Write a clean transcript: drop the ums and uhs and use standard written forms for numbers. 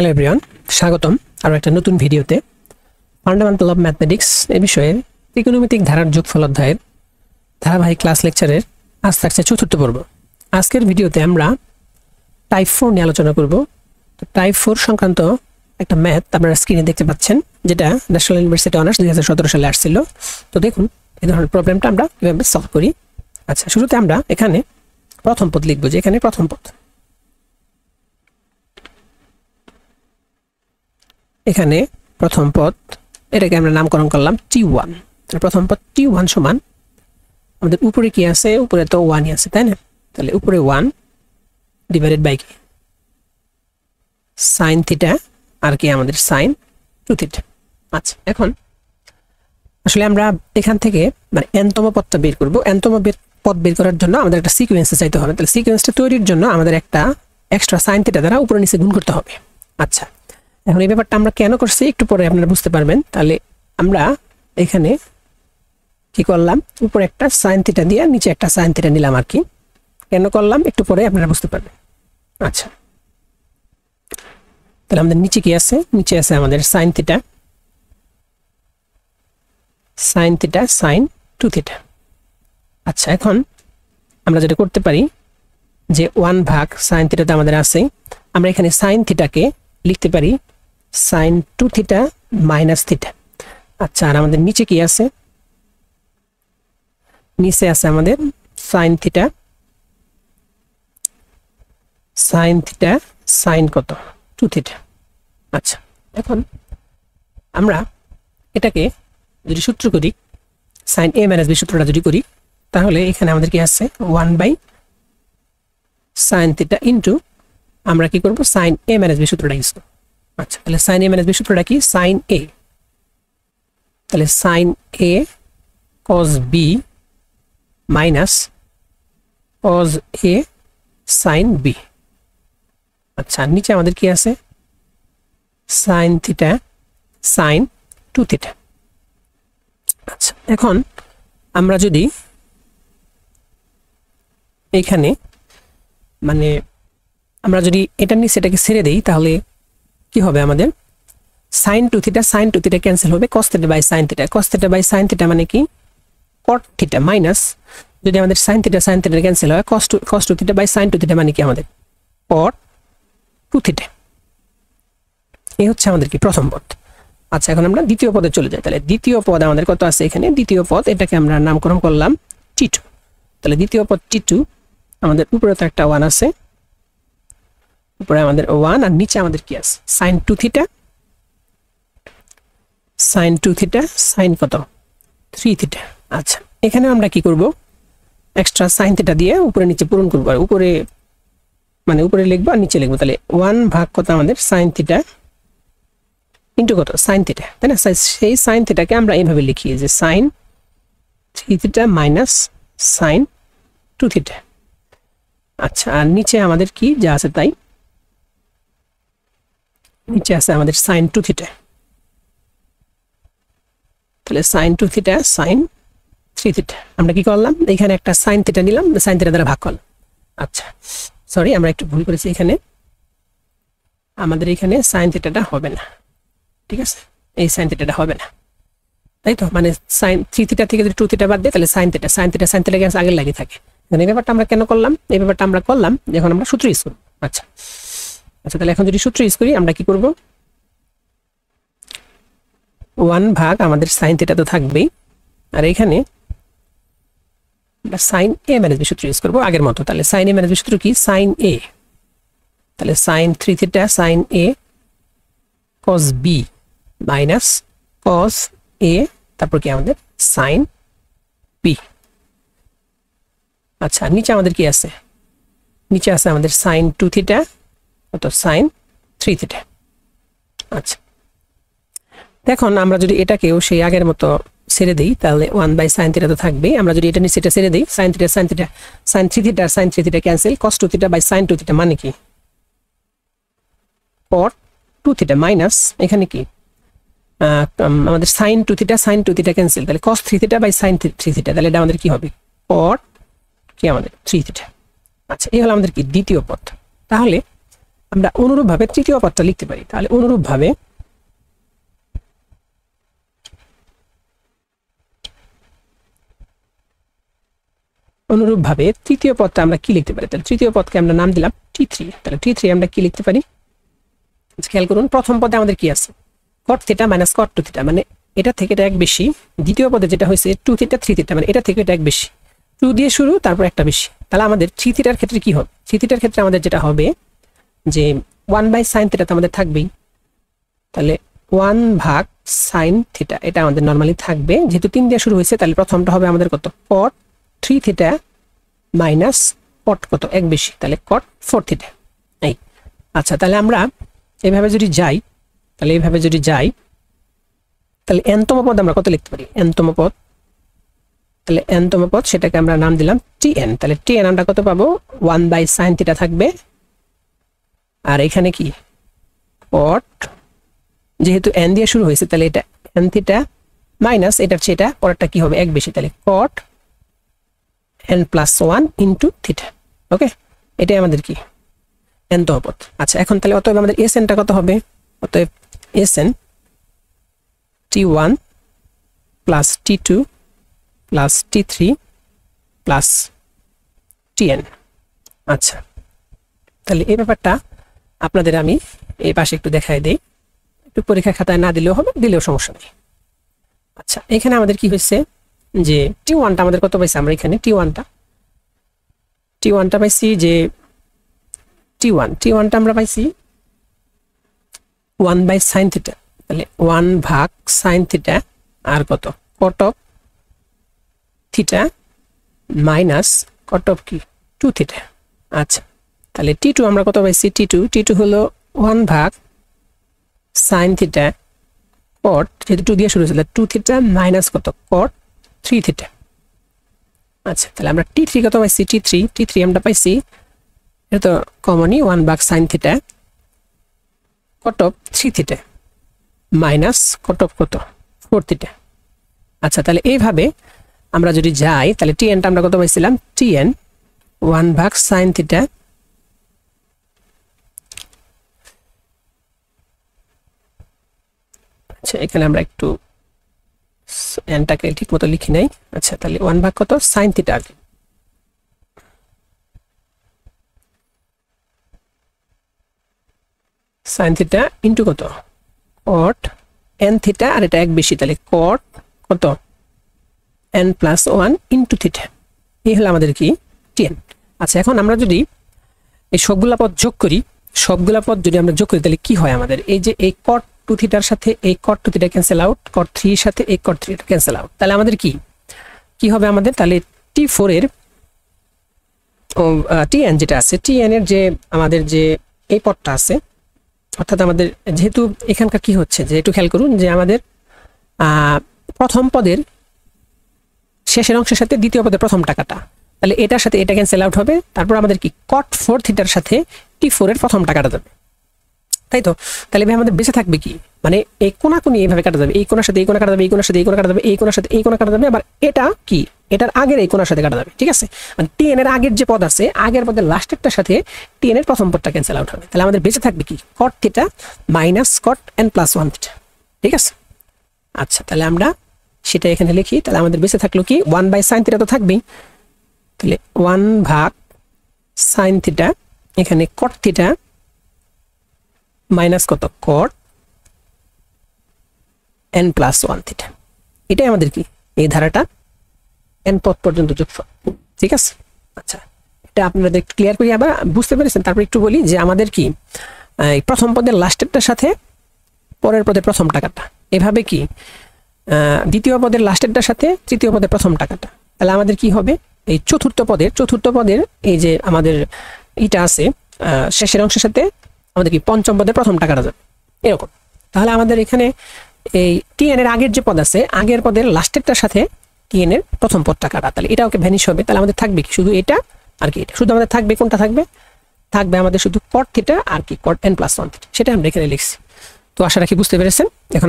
Hello everyone, স্বাগতম আরও একটা নতুন ভিডিওতে। ফান্ডামেন্টাল অফ ম্যাথমেটিক্স এই বিষয়ে ত্রিকোণমিতিক ধারার যোগফল অধ্যায়ের ধারাবাহিক ক্লাস লেকচারের আজ থাকছে চতুর্থ পর্ব। আজকের ভিডিওতে আমরা টাইপ 4 নিয়ে আলোচনা করব। তো টাইপ 4 সংক্রান্ত একটা ম্যাথ আপনারা স্ক্রিনে দেখতে পাচ্ছেন, যেটা ন্যাশনাল ইউনিভার্সিটি অনার্স 2017 সালে আসছিল। তো দেখুন এই ধরনের প্রবলেমটা আমরা কীভাবে সলভ করি। আচ্ছা, শুরুতে আমরা এখানে প্রথম পদ লিখব, যে এখানে প্রথম পদ, এখানে প্রথম পদ, এটাকে আমরা নামকরণ করলাম T1। প্রথম পদ T1 সমান আমাদের উপরে কি আছে, উপরে তো 1ই আছে, তাই না? তাহলে উপরে 1 ডিভাইডেড বাই কি সাইন থিটা, আর কি আমাদের সাইন 2 থিটা। আচ্ছা, এখন আসলে আমরা এখান থেকে মানে nতম পদটা বের করব। nতম পদ বের করার জন্য আমাদের একটা সিকোয়েন্স চাইতে হবে। তাহলে সিকোয়েন্সটা তৈরির জন্য আমাদের একটা এক্সট্রা সাইন থিটা দ্বারা উপরে নিচে গুণ করতে হবে। আচ্ছা, এখন এই ব্যাপারটা আমরা কেন করছি একটু পরে আপনারা বুঝতে পারবেন। তাহলে আমরা এখানে কি করলাম, উপরে একটা সাইন থিটা দিয়ে নিচে একটা সাইন থিটা নিলাম আর কি। কেন করলাম একটু পরে আপনারা বুঝতে পারবেন। আচ্ছা, তাহলে আমাদের নিচে কি আছে, নিচে আছে আমাদের সাইন থিটা সাইন 2 থিটা। আচ্ছা, এখন আমরা যেটা করতে পারি যে 1 ভাগ সাইন থিটাটা আমাদের আছে, আমরা এখানে সাইন থিটাকে লিখতে পারি সাইন 2 থিটা মাইনাস থিটা। আচ্ছা, আর আমাদের নিচে কি আছে, নিচে আছে আমাদের সাইন থিটা সাইন কত 2 থিটা। আচ্ছা, এখন আমরা এটাকে যদি সূত্র করি, সাইন a মাইনাস b সূত্রটা যদি করি, তাহলে এখানে আমাদের কি আছে 1 বাই সাইন থিটা ইন্টু আমরা কি করব সাইন a মাইনাস b সূত্রটা ইউজ করব। আচ্ছা, তাহলে সাইন a মাইনাস b সূত্রটা কি সাইন a, তাহলে sine a cos b minus cos a sine b। আচ্ছা, নিচে আমাদের কি আছে সাইন থিটা সাইন 2 থিটা। আচ্ছা, এখন আমরা যদি এখানে মানে আমরা যদি এটা নিচে এটাকে ছেড়ে দেই, তাহলে কি হবে আমাদের সাইন 2 থিটা ক্যান্সেল হবে, cos theta by sine theta মানে কি cot থিটা, মাইনাস যদি আমাদের সাইন থিটা ক্যান্সেল হয়, cos 2 theta by sine 2 theta মানে কি আমাদের cot 2 থিটা। এই হচ্ছে আমাদের কি প্রথম পদ। আচ্ছা, এখন আমরা দ্বিতীয় পদে চলে যাই। তাহলে দ্বিতীয় পদ আমাদের কত আছে এখানে, দ্বিতীয় পদ এটাকে আমরা নামকরণ করলাম T2। তাহলে দ্বিতীয় পদ T2, আমাদের উপরে তো একটা 1 আছে, উপরে আমাদের 1 আর নিচে আমাদের কি আছে সাইন 2 থিটা সাইন কত 3 থিটা। আচ্ছা, এখানে আমরা কি করব, এক্সট্রা সাইন থিটা দিয়ে উপরে নিচে পূরণ করব, আর উপরে মানে উপরে লিখবো আর নিচে লিখবো। তাহলে 1 ভাগ কত আমাদের সাইন থিটা ইন্টু কত সাইন থিটা, তাই না? সেই সাইন থিটাকে আমরা এইভাবে লিখি যে sine 3 theta minus sine 2 theta. আচ্ছা, আর নিচে আমাদের কি যা আছে তাই, নিচে আছে আমাদের সাইন 2 থিটা। তাহলে সাইন 2 থিটা সাইন 3 থিটা। আমরা কি করলাম, এখানে একটা সাইন থিটা নিলাম, সাইন থিটা দ্বারা ভাগ করলাম। আচ্ছা, সরি আমরা একটু ভুল করেছি, এখানে আমাদের এখানে সাইন থিটাটা হবে না, ঠিক আছে? এই সাইন থিটাটা হবে না, তাই তো? মানে সাইন 3 থিটা থেকে যদি 2 থিটা বাদ দেয়, তাহলে সাইন থিটা আগের লাগে থাকে। এই ব্যাপারটা আমরা কেন করলাম, এই ব্যাপারটা আমরা করলাম যখন আমরা সূত্র ইউজ করব। আচ্ছা, তাহলে এখন যদি সূত্র ইউজ করি, আমরা কি করব, 1 ভাগ আমাদের সাইন থিটা তো থাকবেই, আর এখানে সাইন a মাইনাস b সূত্র ইউজ করব আগের মতো। তাহলে সাইন a মাইনাস b সূত্র কি সাইন a, তাহলে sine 3 theta sine a cos b minus cos a, তারপর কি আমাদের সাইন b। আচ্ছা, নিচে আমাদের কি আছে, নিচে আছে আমাদের সাইন 2 থিটা কত সাইন 3 থিটা। আচ্ছা, দেখুন আমরা যদি এটাকেও সেই আগের মতো ছেড়ে দিই, তাহলে 1 বাই সাইন থিটা তো থাকবেই। আমরা যদি এটা নিচে এটা ছেড়ে দিই, sine 3 theta cancel, cos 2 theta by sine 2 theta মানে কি cot 2 থিটা মাইনাস এখানে কি আমাদের সাইন 2 থিটা ক্যান্সেল, তাহলে cos 3 theta by sine 3 theta, তাহলে এটা আমাদের কি হবে cot কি আমাদের 3 থিটা। আচ্ছা, এই হলো আমাদের কি দ্বিতীয় পদ। তাহলে আমরা অনুরূপভাবে তৃতীয় পদটা লিখতে পারি। তাহলে অনুরূপভাবে তৃতীয় পদটা আমরা কি লিখতে পারি? তাহলে তৃতীয় পদকে আমরা নাম দিলাম T3। তাহলে T3 আমরা কি লিখতে পারি? খেয়াল করুন, প্রথম পদে আমাদের কি আছে? cot θ - cot 2θ, মানে এটা থেকে এটা এক বেশি। দ্বিতীয় পদে যেটা হয়েছে 2θ 3θ, মানে এটা থেকে এটা এক বেশি। 2 দিয়ে শুরু, তারপর একটা বেশি। তাহলে আমাদের 3θ ক্ষেত্রে কি হবে? 3θ ক্ষেত্রে আমাদের যেটা হবে যে 1/sin θ তো আমাদের থাকবেই। তাহলে 1/sin θ এটা আমাদের নরমালি থাকবে। যেহেতু 3 দিয়ে শুরু হয়েছে, তাহলে প্রথমটা হবে আমাদের কত? cot 3θ মাইনাস cot কত? এক বেশি, তাহলে cot 4θ। এই আচ্ছা, তাহলে আমরা এইভাবে যদি যাই, তাহলে nতম পদ আমরা কত লিখতে পারি? nতম পদ, তাহলে nতম পদ সেটাকে আমরা নাম দিলাম Tn। তাহলে Tn আমরা কত পাবো? 1/sin θ থাকবে। আর এখানে কি cot, যেহেতু n দিয়ে শুরু হয়েছে, তাহলে এটা n θ মাইনাস এটার চেয়ে এটা পরেরটা কি হবে? এক বেশি, তাহলে cot n+1 ইন্টু θ। ওকে, এটাই আমাদের কি? nতম পদ। আচ্ছা, এখন তাহলে অতএব আমাদের Sn-টা কত হবে? অতএব Sn T1 plus T2 plus T3 plus Tn। আচ্ছা, তাহলে এই ব্যাপারটা আপনাদের আমি এই পাশে একটু দেখাই দেই। একটু পরীক্ষা খাতায় না দিলেও হবে, দিলেও সমস্যা নেই। আচ্ছা, এখানে আমাদের কি হয়েছে যে T1টা আমাদের কত পাইছি? আমরা এখানে T1টা পাইছি যে T1টা আমরা পাইছি 1/sin θ। তাহলে 1/sin θ আর কত? cot of θ minus cot of কি? 2θ। আচ্ছা, তাহলে T2 আমরা কত পাইছি? T2 হলো 1/sin θ cot, যেহেতু 2 দিয়ে শুরু হয়েছিল, 2θ মাইনাস কত? cot 3θ। আচ্ছা, তাহলে আমরা T3 কত পাইছি? T3 আমরা পাইছি, এটা তো কমনই, 1/sin θ cot of 3θ minus cot of কত? 4θ। আচ্ছা, তাহলে এইভাবে আমরা যদি যাই, তাহলে Tn-টা আমরা কত পাইছিলাম? Tn 1/sin θ আচ্ছা, এখানে আমরা একটু n-টাকে ঠিক মতো লিখি নাই। আচ্ছা, তাহলে 1/, কত? sin θ আর কি। sin θ ইন্টু কত? cot n θ, আর এটা এক বেশি, তাহলে cot কত? n+1 into θ। এই হলো আমাদের কি? Tn। আচ্ছা, এখন আমরা যদি এই সবগুলা পদ যোগ করি, তাহলে কি হয় আমাদের? এই যে এই cot 2θ সাথে এই cot 2θ ক্যান্সেল আউট, cot 3 এর সাথে এই cot 3 ক্যান্সেল আউট। তাহলে আমাদের কি হবে আমাদের? তাহলে T4 এর Tn যেটা আছে, Tn এর যে আমাদের যে এই পদটা আছে, অর্থাৎ আমাদের যেহেতু এখানকার কি হচ্ছে যে একটু খেয়াল করুন যে আমাদের প্রথম পদের শেষের অংশের সাথে দ্বিতীয় পদের প্রথম টাকাটা, তাহলে এটার সাথে এটা ক্যান্সেল আউট হবে। তারপর আমাদের কি cot 4θ সাথে T4 এর প্রথম টাকাটা যাবে, তাই তো? তাহলে ভাই আমাদের বেঁচে থাকবে কি? মানে এই কোণাকুনি এইভাবে কাটা যাবে, এই কোণার সাথে এই কোণা কাটা যাবে, এই কোণার সাথে এই কোণা কাটা যাবে, এই কোণার সাথে এই কোণা কাটা যাবে, আবার এটা কি? এটার আগের এই কোণার সাথে কাটা যাবে, ঠিক আছে? মানে Tn এর আগের যে পদ আছে, আগের পদের লাস্টেরটার সাথে Tn এর প্রথম পদটা ক্যান্সেল আউট হবে। তাহলে আমাদের বেঁচে থাকবে কি? cot θ মাইনাস cot n+1 θ, ঠিক আছে? আচ্ছা, তাহলে আমরা সেটা এখানে লিখি। তাহলে আমাদের বেঁচে থাকলো কি? 1/sin θ তো থাকবেই, তাহলে 1/sin θ, এখানে cot θ মাইনাস কত? cot n+1 θ। এটাই আমাদের কি? এই ধারাটা n পদ পর্যন্ত যোগফল, ঠিক আছে? আচ্ছা, এটা আপনারা ক্লিয়ার করি, আবার বুঝতে পেরেছেন? তারপর একটু বলি যে আমাদের কি প্রথম পদের লাস্টেরটার সাথে পরের পদের প্রথম টাকাটা, এভাবে কি দ্বিতীয় পদের লাস্টেরটার সাথে তৃতীয় পদের প্রথম টাকাটা, তাহলে আমাদের কি হবে? এই চতুর্থ পদের এই যে আমাদের এটা আছে শেষের অংশের সাথে আমাদের কি পঞ্চম পদের প্রথম টাকাটা যাবে, এরকম। তাহলে আমাদের এখানে এই Tn এর আগের যে পদ আছে, আগের পদের লাস্টেরটার সাথে Tn এর প্রথম পদ টাকাটা, তাহলে এটা ওকে ভ্যানিশ হবে। তাহলে আমাদের থাকবে কি? শুধু এটা আর কি, এটা শুধু আমাদের থাকবে। কোনটা থাকবে আমাদের শুধু cot θ আর কি cot n+1 θ, সেটা আমরা এখানে লিখছি। তো আশা রাখি বুঝতে পেরেছেন। এখন